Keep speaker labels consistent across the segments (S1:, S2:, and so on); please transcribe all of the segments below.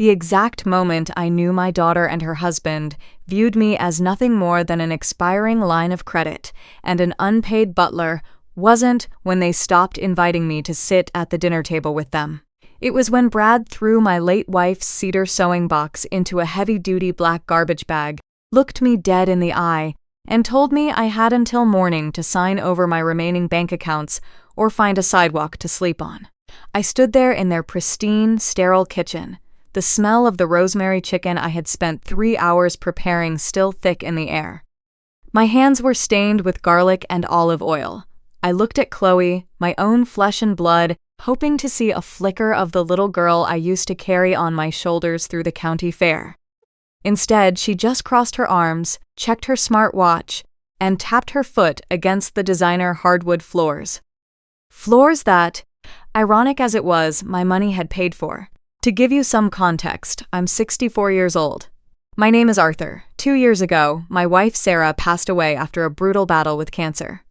S1: The exact moment I knew my daughter and her husband viewed me as nothing more than an expiring line of credit and an unpaid butler wasn't when they stopped inviting me to sit at the dinner table with them. It was when Brad threw my late wife's cedar sewing box into a heavy-duty black garbage bag, looked me dead in the eye, and told me I had until morning to sign over my remaining bank accounts or find a sidewalk to sleep on. I stood there in their pristine, sterile kitchen, the smell of the rosemary chicken I had spent 3 hours preparing still thick in the air. My hands were stained with garlic and olive oil. I looked at Chloe, my own flesh and blood, hoping to see a flicker of the little girl I used to carry on my shoulders through the county fair. Instead, she just crossed her arms, checked her smart watch, and tapped her foot against the designer hardwood floors. Floors that, ironic as it was, my money had paid for. To give you some context, I'm 64 years old. My name is Arthur. 2 years ago, my wife Sarah passed away after a brutal battle with cancer.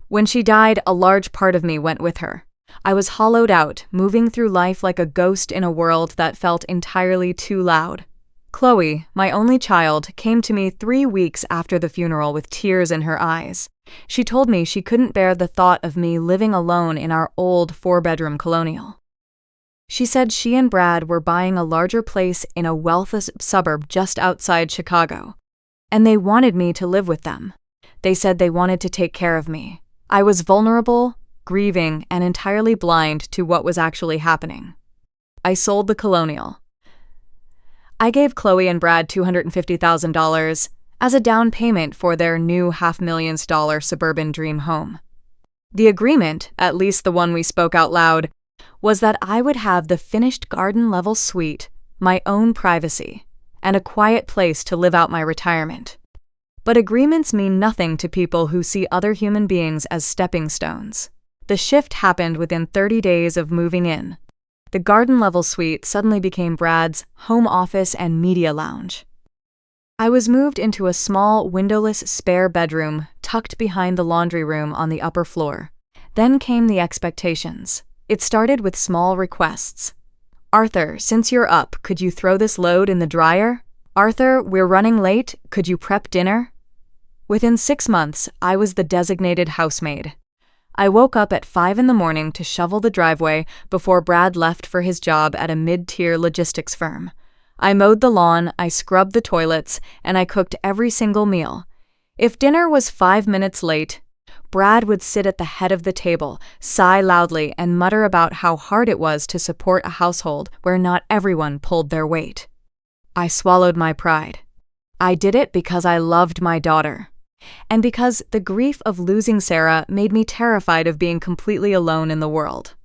S1: When she died, a large part of me went with her. I was hollowed out, moving through life like a ghost in a world that felt entirely too loud. Chloe, my only child, came to me 3 weeks after the funeral with tears in her eyes. She told me she couldn't bear the thought of me living alone in our old 4-bedroom colonial. She said she and Brad were buying a larger place in a wealthy suburb just outside Chicago, and they wanted me to live with them. They said they wanted to take care of me. I was vulnerable, grieving, and entirely blind to what was actually happening. I sold the colonial. I gave Chloe and Brad $250,000 as a down payment for their new $500,000 suburban dream home. The agreement, at least the one we spoke out loud, was that I would have the finished garden-level suite, my own privacy, and a quiet place to live out my retirement. But agreements mean nothing to people who see other human beings as stepping stones. The shift happened within 30 days of moving in. The garden-level suite suddenly became Brad's home office and media lounge. I was moved into a small, windowless spare bedroom tucked behind the laundry room on the upper floor. Then came the expectations. It started with small requests. Arthur, since you're up, could you throw this load in the dryer? Arthur, we're running late, could you prep dinner? Within 6 months, I was the designated housemaid. I woke up at 5 in the morning to shovel the driveway before Brad left for his job at a mid-tier logistics firm. I mowed the lawn, I scrubbed the toilets, and I cooked every single meal. If dinner was 5 minutes late, Brad would sit at the head of the table, sigh loudly, and mutter about how hard it was to support a household where not everyone pulled their weight. I swallowed my pride. I did it because I loved my daughter, and because the grief of losing Sarah made me terrified of being completely alone in the world.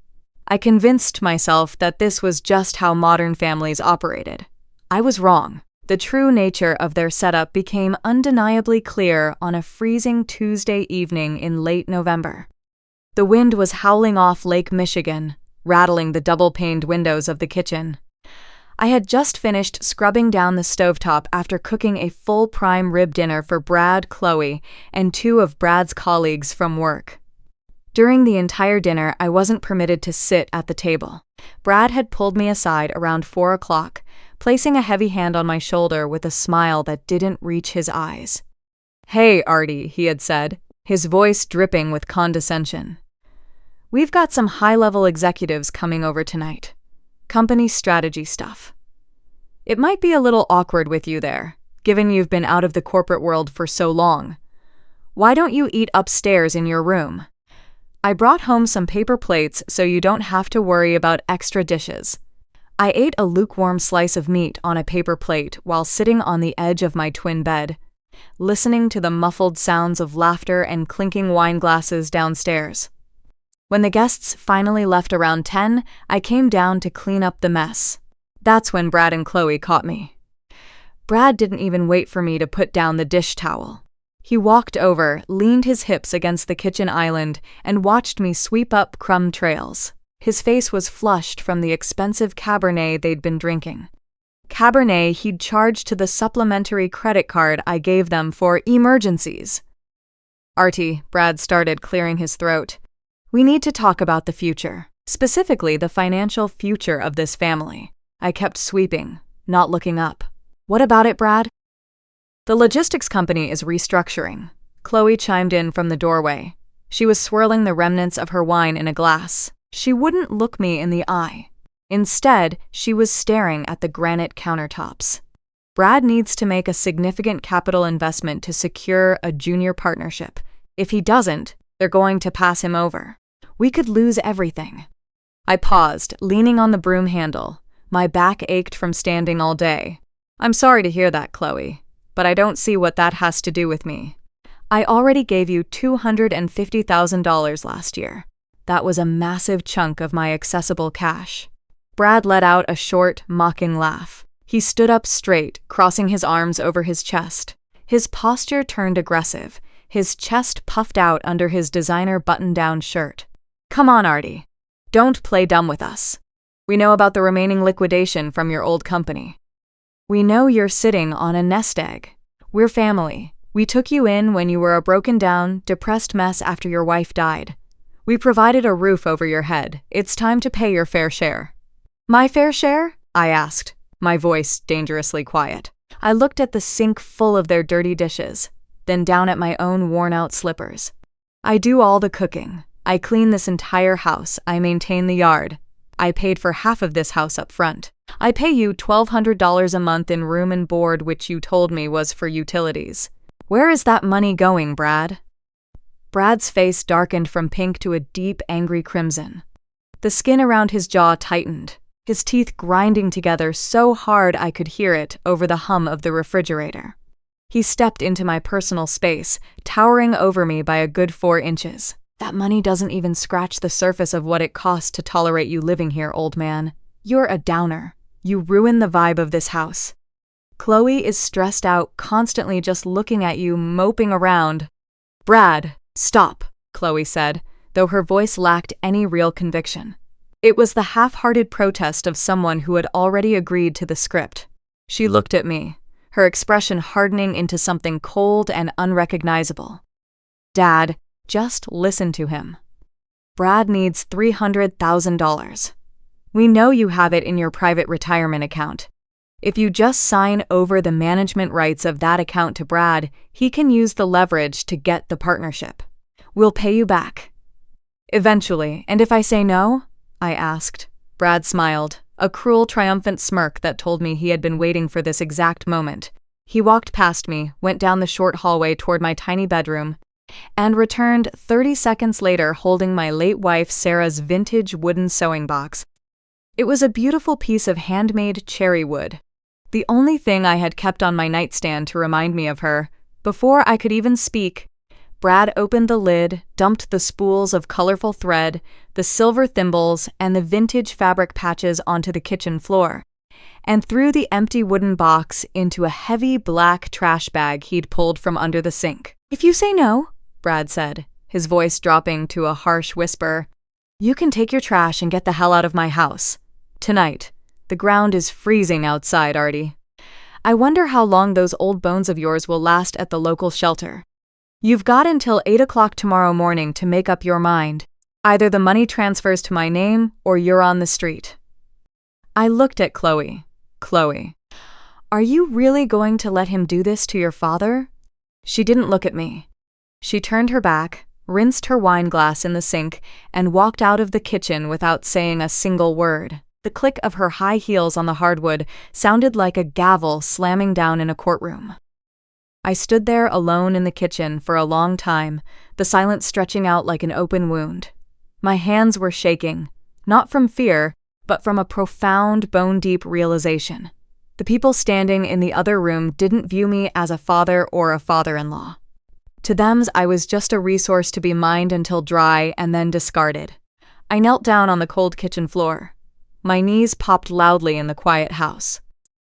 S1: I convinced myself that this was just how modern families operated. I was wrong. The true nature of their setup became undeniably clear on a freezing Tuesday evening in late November. The wind was howling off Lake Michigan, rattling the double-paned windows of the kitchen. I had just finished scrubbing down the stovetop after cooking a full prime rib dinner for Brad, Chloe, and 2 of Brad's colleagues from work. During the entire dinner, I wasn't permitted to sit at the table. Brad had pulled me aside around 4 o'clock, placing a heavy hand on my shoulder with a smile that didn't reach his eyes. "Hey, Artie," he had said, his voice dripping with condescension. "We've got some high-level executives coming over tonight. Company strategy stuff. It might be a little awkward with you there, given you've been out of the corporate world for so long. Why don't you eat upstairs in your room? I brought home some paper plates so you don't have to worry about extra dishes." I ate a lukewarm slice of meat on a paper plate while sitting on the edge of my twin bed, listening to the muffled sounds of laughter and clinking wine glasses downstairs. When the guests finally left around 10, I came down to clean up the mess. That's when Brad and Chloe caught me. Brad didn't even wait for me to put down the dish towel. He walked over, leaned his hips against the kitchen island, and watched me sweep up crumb trails. His face was flushed from the expensive Cabernet they'd been drinking. Cabernet he'd charged to the supplementary credit card I gave them for emergencies. "Artie," Brad started, clearing his throat, "we need to talk about the future, specifically the financial future of this family." I kept sweeping, not looking up. What about it, Brad? The logistics company is restructuring. Chloe chimed in from the doorway. She was swirling the remnants of her wine in a glass. She wouldn't look me in the eye. Instead, she was staring at the granite countertops. Brad needs to make a significant capital investment to secure a junior partnership. If he doesn't, they're going to pass him over. We could lose everything. I paused, leaning on the broom handle. My back ached from standing all day. I'm sorry to hear that, Chloe, but I don't see what that has to do with me. I already gave you $250,000 last year. That was a massive chunk of my accessible cash. Brad let out a short, mocking laugh. He stood up straight, crossing his arms over his chest. His posture turned aggressive, his chest puffed out under his designer button-down shirt. Come on, Artie. Don't play dumb with us. We know about the remaining liquidation from your old company. We know you're sitting on a nest egg. We're family. We took you in when you were a broken-down, depressed mess after your wife died. We provided a roof over your head. It's time to pay your fair share. My fair share? I asked, my voice dangerously quiet. I looked at the sink full of their dirty dishes, then down at my own worn-out slippers. I do all the cooking. I clean this entire house. I maintain the yard. I paid for half of this house up front. I pay you $1,200 a month in room and board, which you told me was for utilities. Where is that money going, Brad? Brad's face darkened from pink to a deep, angry crimson. The skin around his jaw tightened, his teeth grinding together so hard I could hear it over the hum of the refrigerator. He stepped into my personal space, towering over me by a good 4 inches. That money doesn't even scratch the surface of what it costs to tolerate you living here, old man. You're a downer. You ruin the vibe of this house. Chloe is stressed out, constantly just looking at you, moping around. Brad, stop, Chloe said, though her voice lacked any real conviction. It was the half-hearted protest of someone who had already agreed to the script. She looked at me, her expression hardening into something cold and unrecognizable. Dad, just listen to him. Brad needs $300,000. We know you have it in your private retirement account. If you just sign over the management rights of that account to Brad, he can use the leverage to get the partnership. We'll pay you back. Eventually, and if I say no? I asked. Brad smiled, a cruel, triumphant smirk that told me he had been waiting for this exact moment. He walked past me, went down the short hallway toward my tiny bedroom, and returned 30 seconds later holding my late wife Sarah's vintage wooden sewing box. It was a beautiful piece of handmade cherry wood, the only thing I had kept on my nightstand to remind me of her. Before I could even speak, Brad opened the lid, dumped the spools of colorful thread, the silver thimbles, and the vintage fabric patches onto the kitchen floor, and threw the empty wooden box into a heavy black trash bag he'd pulled from under the sink. If you say no, Brad said, his voice dropping to a harsh whisper, you can take your trash and get the hell out of my house. Tonight. The ground is freezing outside, Artie. I wonder how long those old bones of yours will last at the local shelter. You've got until 8 o'clock tomorrow morning to make up your mind. Either the money transfers to my name or you're on the street. I looked at Chloe. Chloe, are you really going to let him do this to your father? She didn't look at me. She turned her back, rinsed her wine glass in the sink, and walked out of the kitchen without saying a single word. The click of her high heels on the hardwood sounded like a gavel slamming down in a courtroom. I stood there alone in the kitchen for a long time, the silence stretching out like an open wound. My hands were shaking, not from fear, but from a profound, bone-deep realization. The people standing in the other room didn't view me as a father or a father-in-law. To them, I was just a resource to be mined until dry and then discarded. I knelt down on the cold kitchen floor. My knees popped loudly in the quiet house.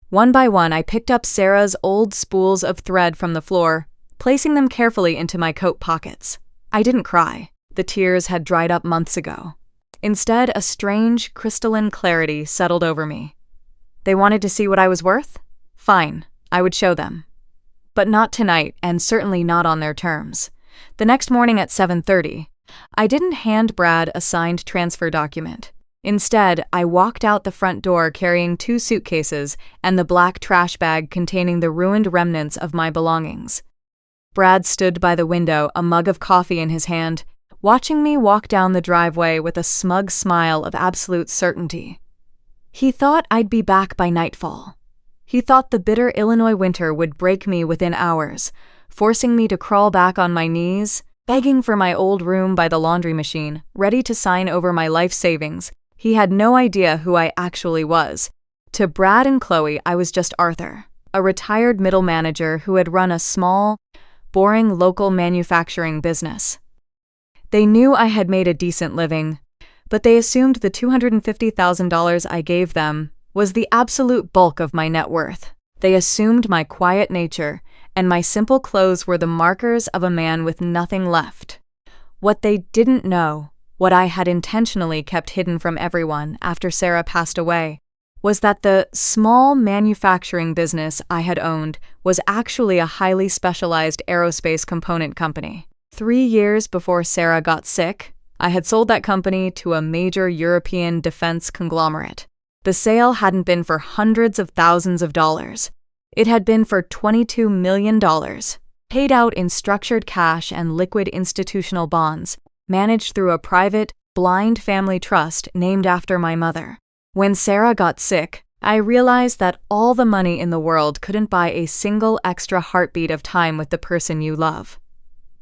S1: One by one, I picked up Sarah's old spools of thread from the floor, placing them carefully into my coat pockets. I didn't cry. The tears had dried up months ago. Instead, a strange, crystalline clarity settled over me. They wanted to see what I was worth? Fine, I would show them. But not tonight, and certainly not on their terms. The next morning at 7:30, I didn't hand Brad a signed transfer document. Instead, I walked out the front door carrying 2 suitcases and the black trash bag containing the ruined remnants of my belongings. Brad stood by the window, a mug of coffee in his hand, watching me walk down the driveway with a smug smile of absolute certainty. He thought I'd be back by nightfall. He thought the bitter Illinois winter would break me within hours, forcing me to crawl back on my knees, begging for my old room by the laundry machine, ready to sign over my life savings. He had no idea who I actually was. To Brad and Chloe, I was just Arthur, a retired middle manager who had run a small, boring local manufacturing business. They knew I had made a decent living, but they assumed the $250,000 I gave them was the absolute bulk of my net worth. They assumed my quiet nature and my simple clothes were the markers of a man with nothing left. What they didn't know, what I had intentionally kept hidden from everyone after Sarah passed away, was that the small manufacturing business I had owned was actually a highly specialized aerospace component company. 3 years before Sarah got sick, I had sold that company to a major European defense conglomerate. The sale hadn't been for hundreds of thousands of dollars. It had been for $22 million, paid out in structured cash and liquid institutional bonds, managed through a private, blind family trust named after my mother. When Sarah got sick, I realized that all the money in the world couldn't buy a single extra heartbeat of time with the person you love.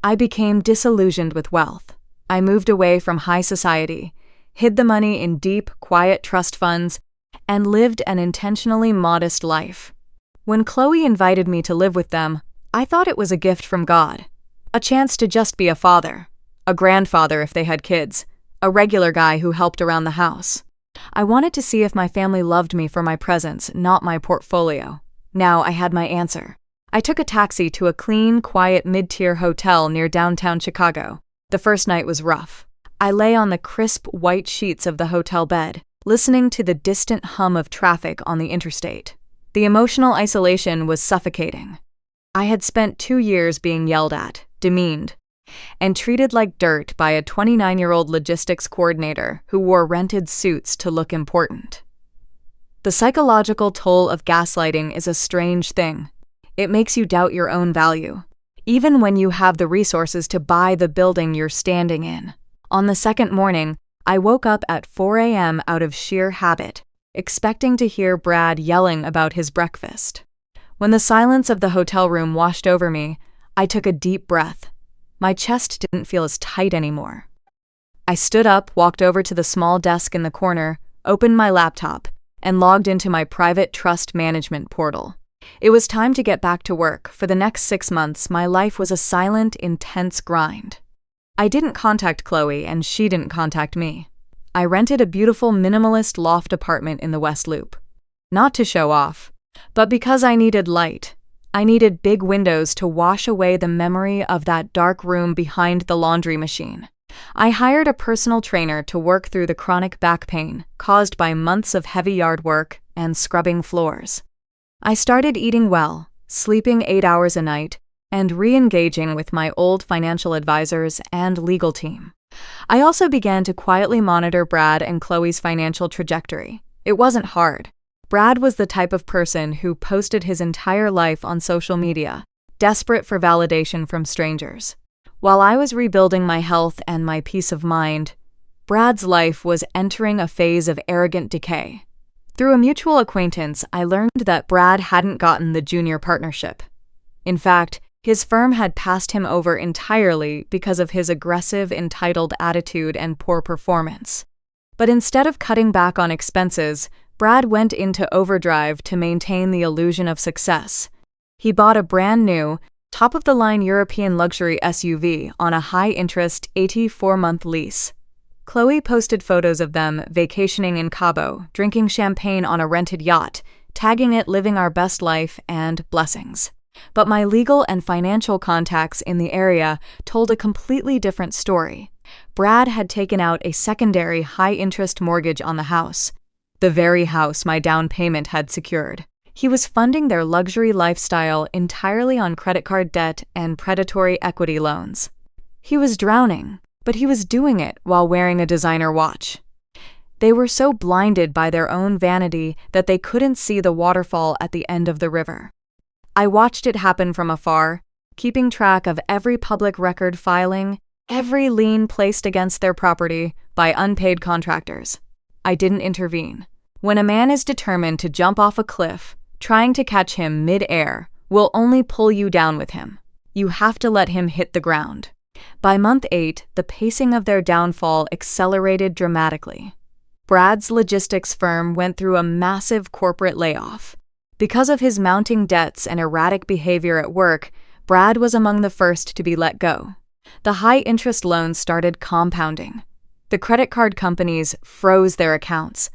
S1: I became disillusioned with wealth. I moved away from high society, hid the money in deep, quiet trust funds, and lived an intentionally modest life. When Chloe invited me to live with them, I thought it was a gift from God. A chance to just be a father, a grandfather if they had kids, a regular guy who helped around the house. I wanted to see if my family loved me for my presence, not my portfolio. Now I had my answer. I took a taxi to a clean, quiet mid-tier hotel near downtown Chicago. The first night was rough. I lay on the crisp white sheets of the hotel bed, listening to the distant hum of traffic on the interstate. The emotional isolation was suffocating. I had spent 2 years being yelled at, demeaned, and treated like dirt by a 29-year-old logistics coordinator who wore rented suits to look important. The psychological toll of gaslighting is a strange thing. It makes you doubt your own value, even when you have the resources to buy the building you're standing in. On the second morning, I woke up at 4 a.m. out of sheer habit, expecting to hear Brad yelling about his breakfast. When the silence of the hotel room washed over me, I took a deep breath. My chest didn't feel as tight anymore. I stood up, walked over to the small desk in the corner, opened my laptop, and logged into my private trust management portal. It was time to get back to work. For the next 6 months, my life was a silent, intense grind. I didn't contact Chloe, and she didn't contact me. I rented a beautiful minimalist loft apartment in the West Loop. Not to show off, but because I needed light. I needed big windows to wash away the memory of that dark room behind the laundry machine. I hired a personal trainer to work through the chronic back pain caused by months of heavy yard work and scrubbing floors. I started eating well, sleeping 8 hours a night, and re-engaging with my old financial advisors and legal team. I also began to quietly monitor Brad and Chloe's financial trajectory. It wasn't hard. Brad was the type of person who posted his entire life on social media, desperate for validation from strangers. While I was rebuilding my health and my peace of mind, Brad's life was entering a phase of arrogant decay. Through a mutual acquaintance, I learned that Brad hadn't gotten the junior partnership. In fact, his firm had passed him over entirely because of his aggressive, entitled attitude and poor performance. But instead of cutting back on expenses, Brad went into overdrive to maintain the illusion of success. He bought a brand new, top-of-the-line European luxury SUV on a high-interest 84-month lease. Chloe posted photos of them vacationing in Cabo, drinking champagne on a rented yacht, tagging it living our best life and blessings. But my legal and financial contacts in the area told a completely different story. Brad had taken out a secondary high-interest mortgage on the house, the very house my down payment had secured. He was funding their luxury lifestyle entirely on credit card debt and predatory equity loans. He was drowning, but he was doing it while wearing a designer watch. They were so blinded by their own vanity that they couldn't see the waterfall at the end of the river. I watched it happen from afar, keeping track of every public record filing, every lien placed against their property by unpaid contractors. I didn't intervene. When a man is determined to jump off a cliff, trying to catch him mid-air will only pull you down with him. You have to let him hit the ground. By month 8, the pacing of their downfall accelerated dramatically. Brad's logistics firm went through a massive corporate layoff. Because of his mounting debts and erratic behavior at work, Brad was among the first to be let go. The high-interest loans started compounding. The credit card companies froze their accounts.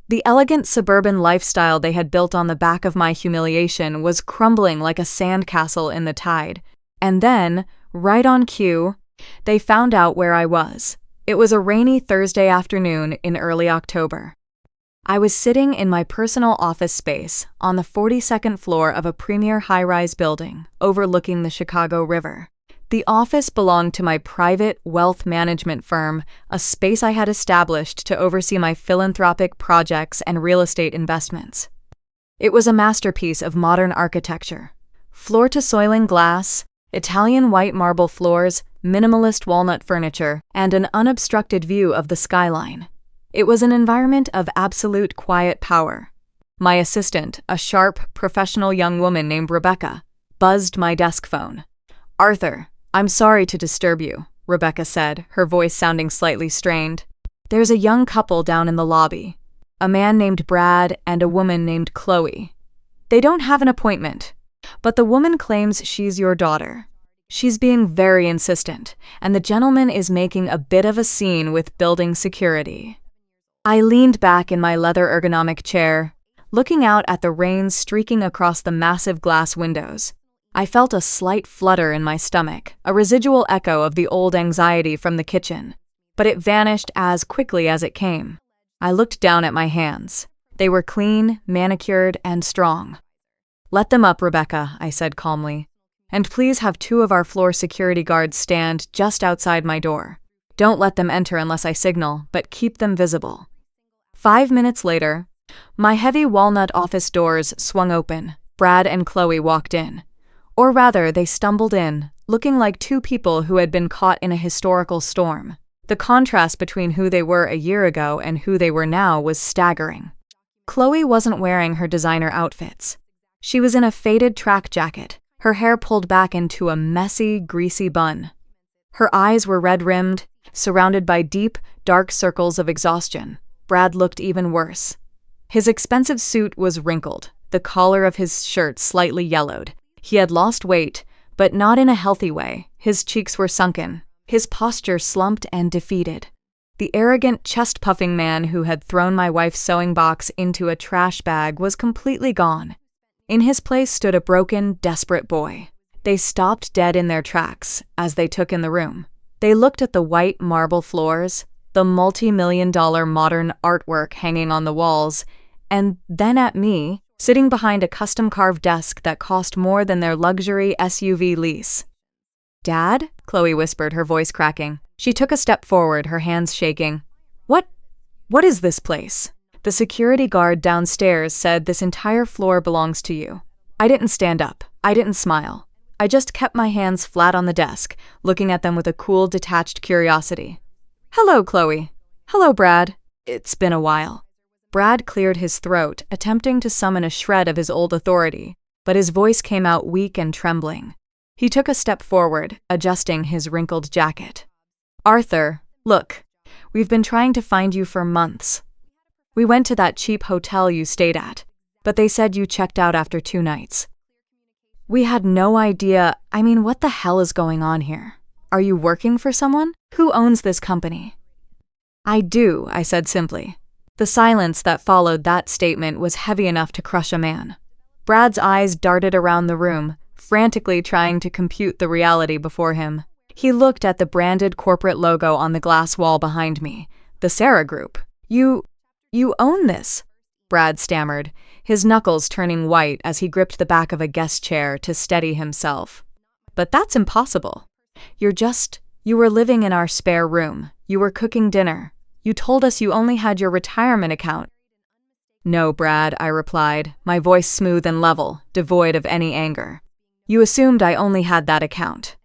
S1: The elegant suburban lifestyle they had built on the back of my humiliation was crumbling like a sandcastle in the tide. And then, right on cue, they found out where I was. It was a rainy Thursday afternoon in early October. I was sitting in my personal office space on the 42nd floor of a premier high-rise building overlooking the Chicago River. The office belonged to my private wealth management firm, a space I had established to oversee my philanthropic projects and real estate investments. It was a masterpiece of modern architecture. Floor-to-ceiling glass, Italian white marble floors, minimalist walnut furniture, and an unobstructed view of the skyline. It was an environment of absolute quiet power. My assistant, a sharp, professional young woman named Rebecca, buzzed my desk phone. "Arthur, I'm sorry to disturb you," Rebecca said, her voice sounding slightly strained. "There's a young couple down in the lobby, a man named Brad and a woman named Chloe. They don't have an appointment, but the woman claims she's your daughter. She's being very insistent, and the gentleman is making a bit of a scene with building security." I leaned back in my leather ergonomic chair, looking out at the rain streaking across the massive glass windows. I felt a slight flutter in my stomach, a residual echo of the old anxiety from the kitchen, but it vanished as quickly as it came. I looked down at my hands. They were clean, manicured, and strong. "Let them up, Rebecca," I said calmly. "And please have 2 of our floor security guards stand just outside my door. Don't let them enter unless I signal, but keep them visible." 5 minutes later, my heavy walnut office doors swung open. Brad and Chloe walked in. Or rather, they stumbled in, looking like 2 people who had been caught in a historical storm. The contrast between who they were a year ago and who they were now was staggering. Chloe wasn't wearing her designer outfits. She was in a faded track jacket, her hair pulled back into a messy, greasy bun. Her eyes were red-rimmed, surrounded by deep, dark circles of exhaustion. Brad looked even worse. His expensive suit was wrinkled, the collar of his shirt slightly yellowed. He had lost weight, but not in a healthy way. His cheeks were sunken, his posture slumped and defeated. The arrogant, chest-puffing man who had thrown my wife's sewing box into a trash bag was completely gone. In his place stood a broken, desperate boy. They stopped dead in their tracks as they took in the room. They looked at the white marble floors, the multi-million-dollar modern artwork hanging on the walls, and then at me, sitting behind a custom-carved desk that cost more than their luxury SUV lease. "Dad?" Chloe whispered, her voice cracking. She took a step forward, her hands shaking. What is this place?" The security guard downstairs said, "This entire floor belongs to you." I didn't stand up. I didn't smile. I just kept my hands flat on the desk, looking at them with a cool, detached curiosity. "Hello, Chloe." "Hello, Brad. It's been a while." Brad cleared his throat, attempting to summon a shred of his old authority, but his voice came out weak and trembling. He took a step forward, adjusting his wrinkled jacket. "Arthur, look, we've been trying to find you for months. We went to that cheap hotel you stayed at, but they said you checked out after 2 nights. We had no idea. What the hell is going on here? Are you working for someone? Who owns this company?" "I do," I said simply. The silence that followed that statement was heavy enough to crush a man. Brad's eyes darted around the room, frantically trying to compute the reality before him. He looked at the branded corporate logo on the glass wall behind me. The Sarah Group. You own this," Brad stammered, his knuckles turning white as he gripped the back of a guest chair to steady himself. "But that's impossible. You were living in our spare room. You were cooking dinner. You told us you only had your retirement account. No, Brad, I replied, my voice smooth and level, devoid of any anger. You assumed I only had that account.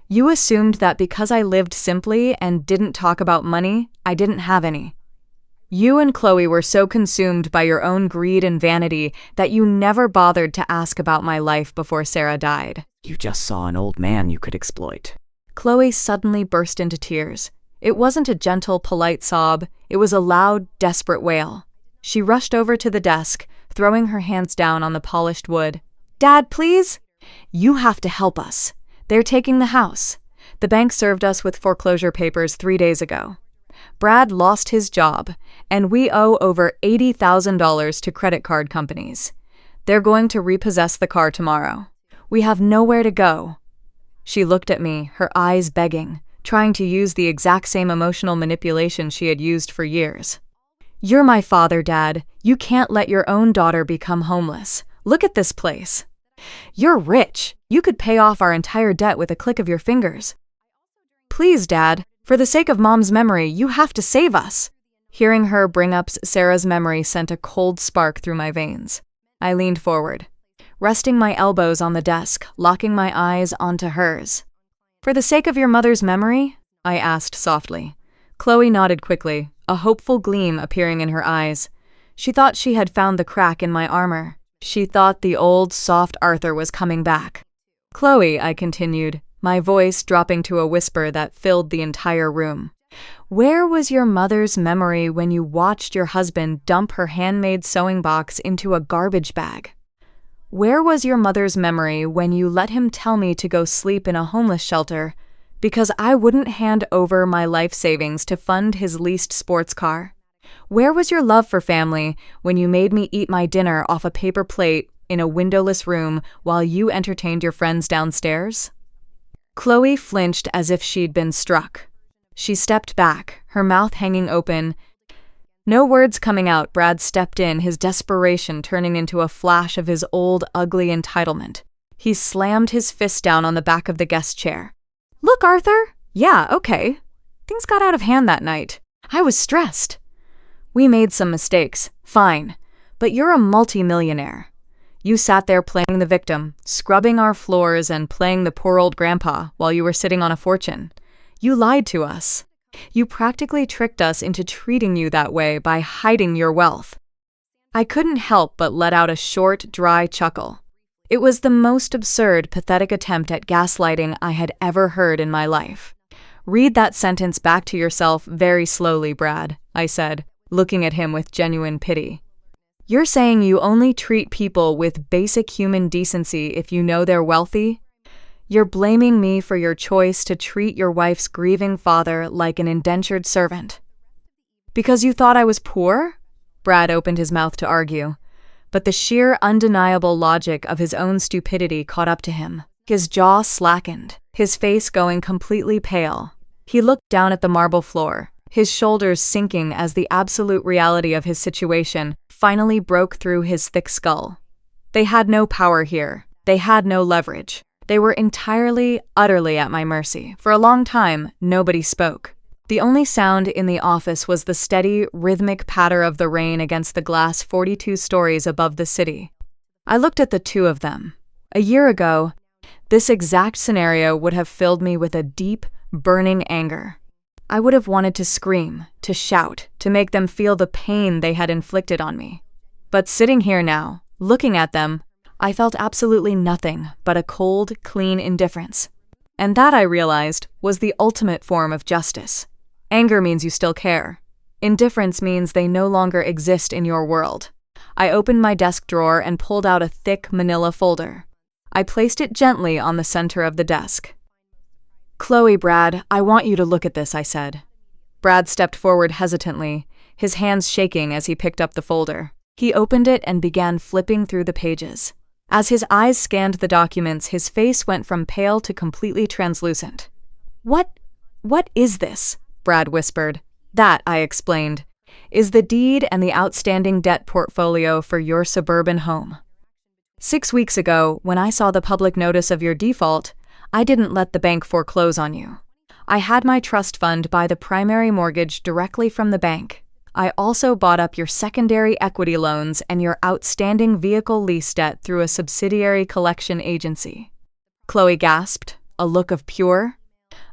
S1: You assumed that because I lived simply and didn't talk about money, I didn't have any. You and Chloe were so consumed by your own greed and vanity that you never bothered to ask about my life before Sarah died.
S2: You just saw an old man you could exploit.
S1: Chloe suddenly burst into tears. It wasn't a gentle, polite sob. It was a loud, desperate wail. She rushed over to the desk, throwing her hands down on the polished wood. Dad, please? You have to help us. They're taking the house. The bank served us with foreclosure papers 3 days ago. Brad lost his job, and we owe over $80,000 to credit card companies. They're going to repossess the car tomorrow. We have nowhere to go. She looked at me, her eyes begging, trying to use the exact same emotional manipulation she had used for years. You're my father, Dad. You can't let your own daughter become homeless. Look at this place. You're rich. You could pay off our entire debt with a click of your fingers. Please, Dad, for the sake of Mom's memory, you have to save us. Hearing her bring up Sarah's memory sent a cold spark through my veins. I leaned forward, resting my elbows on the desk, locking my eyes onto hers. For the sake of your mother's memory? I asked softly. Chloe nodded quickly, a hopeful gleam appearing in her eyes. She thought she had found the crack in my armor. She thought the old, soft Arthur was coming back. Chloe, I continued, my voice dropping to a whisper that filled the entire room. Where was your mother's memory when you watched your husband dump her handmade sewing box into a garbage bag? Where was your mother's memory when you let him tell me to go sleep in a homeless shelter because I wouldn't hand over my life savings to fund his leased sports car? Where was your love for family when you made me eat my dinner off a paper plate in a windowless room while you entertained your friends downstairs? Chloe flinched as if she'd been struck. She stepped back, her mouth hanging open. No words coming out, Brad stepped in, his desperation turning into a flash of his old, ugly entitlement. He slammed his fist down on the back of the guest chair. Look, Arthur. Yeah, okay. Things got out of hand that night. I was stressed. We made some mistakes, fine, but you're a multi-millionaire. You sat there playing the victim, scrubbing our floors and playing the poor old grandpa while you were sitting on a fortune. You lied to us. You practically tricked us into treating you that way by hiding your wealth. I couldn't help but let out a short, dry chuckle. It was the most absurd, pathetic attempt at gaslighting I had ever heard in my life. Read that sentence back to yourself very slowly, Brad, I said, looking at him with genuine pity. You're saying you only treat people with basic human decency if you know they're wealthy? You're blaming me for your choice to treat your wife's grieving father like an indentured servant. Because you thought I was poor? Brad opened his mouth to argue, but the sheer undeniable logic of his own stupidity caught up to him. His jaw slackened, his face going completely pale. He looked down at the marble floor, his shoulders sinking as the absolute reality of his situation finally broke through his thick skull. They had no power here. They had no leverage. They were entirely, utterly at my mercy. For a long time, nobody spoke. The only sound in the office was the steady, rhythmic patter of the rain against the glass 42 stories above the city. I looked at the two of them. A year ago, this exact scenario would have filled me with a deep, burning anger. I would have wanted to scream, to shout, to make them feel the pain they had inflicted on me. But sitting here now, looking at them, I felt absolutely nothing but a cold, clean indifference. And that, I realized, was the ultimate form of justice. Anger means you still care. Indifference means they no longer exist in your world. I opened my desk drawer and pulled out a thick manila folder. I placed it gently on the center of the desk. Chloe, Brad, I want you to look at this, I said. Brad stepped forward hesitantly, his hands shaking as he picked up the folder. He opened it and began flipping through the pages. As his eyes scanned the documents, his face went from pale to completely translucent. What is this? Brad whispered. That, I explained, is the deed and the outstanding debt portfolio for your suburban home. 6 weeks ago, when I saw the public notice of your default, I didn't let the bank foreclose on you. I had my trust fund buy the primary mortgage directly from the bank. I also bought up your secondary equity loans and your outstanding vehicle lease debt through a subsidiary collection agency." Chloe gasped, a look of pure,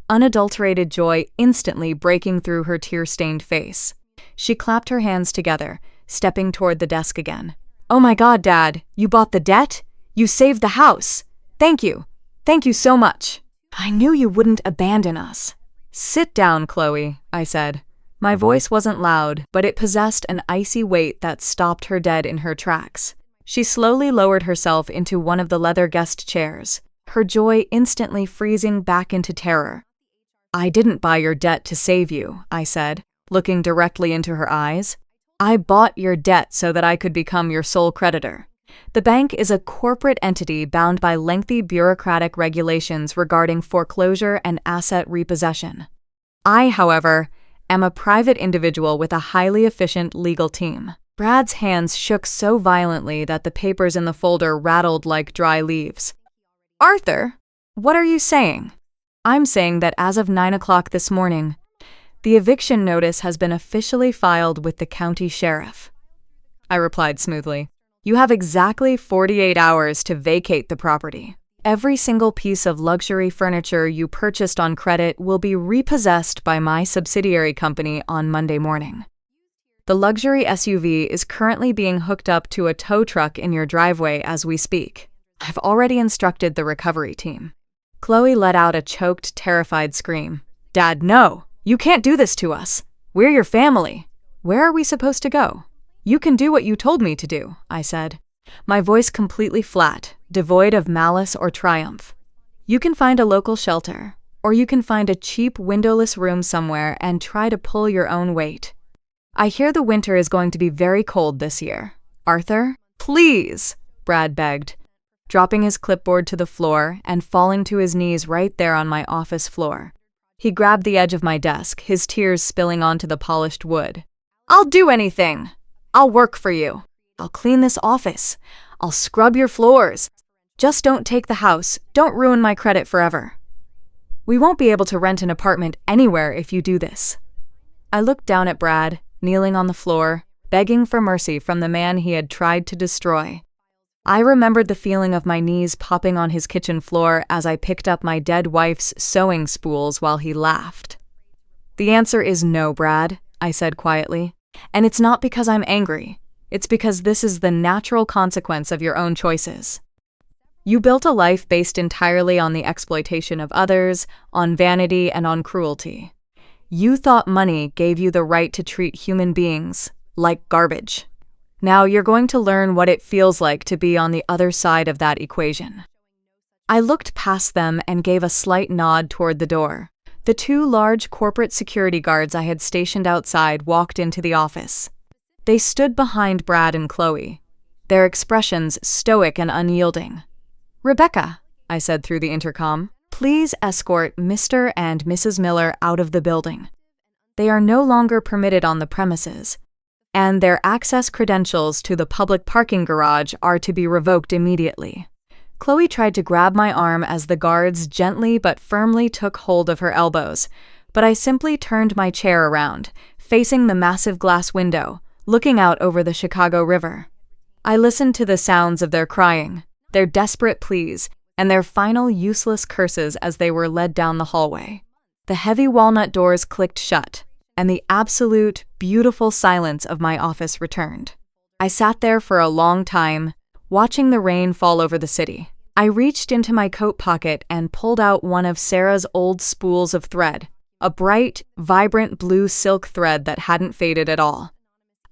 S1: unadulterated joy instantly breaking through her tear-stained face. She clapped her hands together, stepping toward the desk again. "Oh my God, Dad, you bought the debt? You saved the house! Thank you! Thank you so much! I knew you wouldn't abandon us." "Sit down, Chloe," I said. My voice wasn't loud, but it possessed an icy weight that stopped her dead in her tracks. She slowly lowered herself into one of the leather guest chairs, her joy instantly freezing back into terror. "I didn't buy your debt to save you," I said, looking directly into her eyes. "I bought your debt so that I could become your sole creditor. The bank is a corporate entity bound by lengthy bureaucratic regulations regarding foreclosure and asset repossession. I, however, am a private individual with a highly efficient legal team." Brad's hands shook so violently that the papers in the folder rattled like dry leaves. "Arthur, what are you saying?" "I'm saying that as of 9 o'clock this morning, the eviction notice has been officially filed with the county sheriff," I replied smoothly. "You have exactly 48 hours to vacate the property. Every single piece of luxury furniture you purchased on credit will be repossessed by my subsidiary company on Monday morning. The luxury SUV is currently being hooked up to a tow truck in your driveway as we speak. I've already instructed the recovery team." Chloe let out a choked, terrified scream. "Dad, no! You can't do this to us! We're your family! Where are we supposed to go?" "You can do what you told me to do," I said, my voice completely flat, devoid of malice or triumph. "You can find a local shelter, or you can find a cheap windowless room somewhere and try to pull your own weight. I hear the winter is going to be very cold this year. Arthur, please," Brad begged, dropping his clipboard to the floor and falling to his knees right there on my office floor. He grabbed the edge of my desk, his tears spilling onto the polished wood. "I'll do anything. I'll work for you. I'll clean this office. I'll scrub your floors. Just don't take the house. Don't ruin my credit forever. We won't be able to rent an apartment anywhere if you do this." I looked down at Brad, kneeling on the floor, begging for mercy from the man he had tried to destroy. I remembered the feeling of my knees popping on his kitchen floor as I picked up my dead wife's sewing spools while he laughed. "The answer is no, Brad," I said quietly. "And it's not because I'm angry. It's because this is the natural consequence of your own choices. You built a life based entirely on the exploitation of others, on vanity, and on cruelty. You thought money gave you the right to treat human beings like garbage. Now you're going to learn what it feels like to be on the other side of that equation." I looked past them and gave a slight nod toward the door. The two large corporate security guards I had stationed outside walked into the office. They stood behind Brad and Chloe, their expressions stoic and unyielding. "Rebecca," I said through the intercom, "please escort Mr. and Mrs. Miller out of the building. They are no longer permitted on the premises, and their access credentials to the public parking garage are to be revoked immediately." Chloe tried to grab my arm as the guards gently but firmly took hold of her elbows, but I simply turned my chair around, facing the massive glass window, looking out over the Chicago River. I listened to the sounds of their crying, their desperate pleas, and their final useless curses as they were led down the hallway. The heavy walnut doors clicked shut, and the absolute, beautiful silence of my office returned. I sat there for a long time, watching the rain fall over the city. I reached into my coat pocket and pulled out one of Sarah's old spools of thread, a bright, vibrant blue silk thread that hadn't faded at all.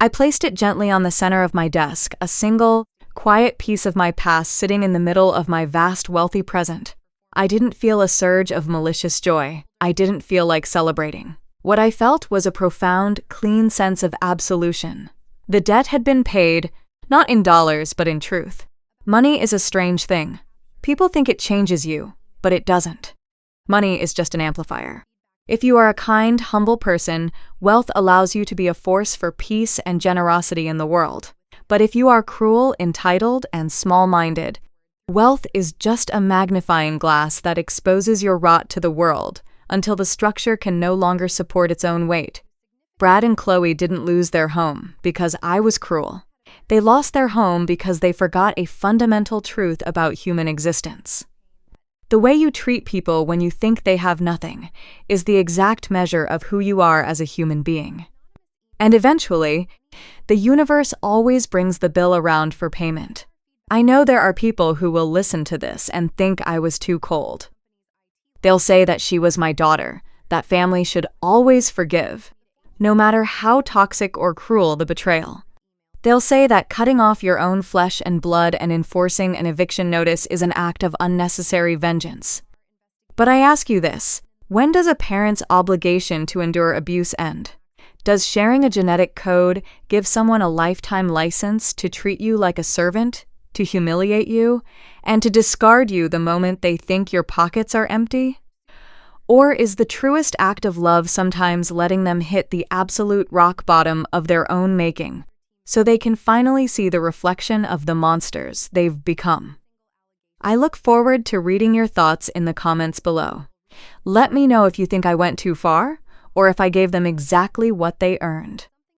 S1: I placed it gently on the center of my desk, a single, quiet piece of my past sitting in the middle of my vast, wealthy present. I didn't feel a surge of malicious joy. I didn't feel like celebrating. What I felt was a profound, clean sense of absolution. The debt had been paid, not in dollars, but in truth. Money is a strange thing. People think it changes you, but it doesn't. Money is just an amplifier. If you are a kind, humble person, wealth allows you to be a force for peace and generosity in the world. But if you are cruel, entitled, and small-minded, wealth is just a magnifying glass that exposes your rot to the world, until the structure can no longer support its own weight. Brad and Chloe didn't lose their home because I was cruel. They lost their home because they forgot a fundamental truth about human existence. The way you treat people when you think they have nothing is the exact measure of who you are as a human being. And eventually, the universe always brings the bill around for payment. I know there are people who will listen to this and think I was too cold. They'll say that she was my daughter, that family should always forgive, no matter how toxic or cruel the betrayal. They'll say that cutting off your own flesh and blood and enforcing an eviction notice is an act of unnecessary vengeance. But I ask you this: when does a parent's obligation to endure abuse end? Does sharing a genetic code give someone a lifetime license to treat you like a servant, to humiliate you, and to discard you the moment they think your pockets are empty? Or is the truest act of love sometimes letting them hit the absolute rock bottom of their own making, so they can finally see the reflection of the monsters they've become? I look forward to reading your thoughts in the comments below. Let me know if you think I went too far, or if I gave them exactly what they earned.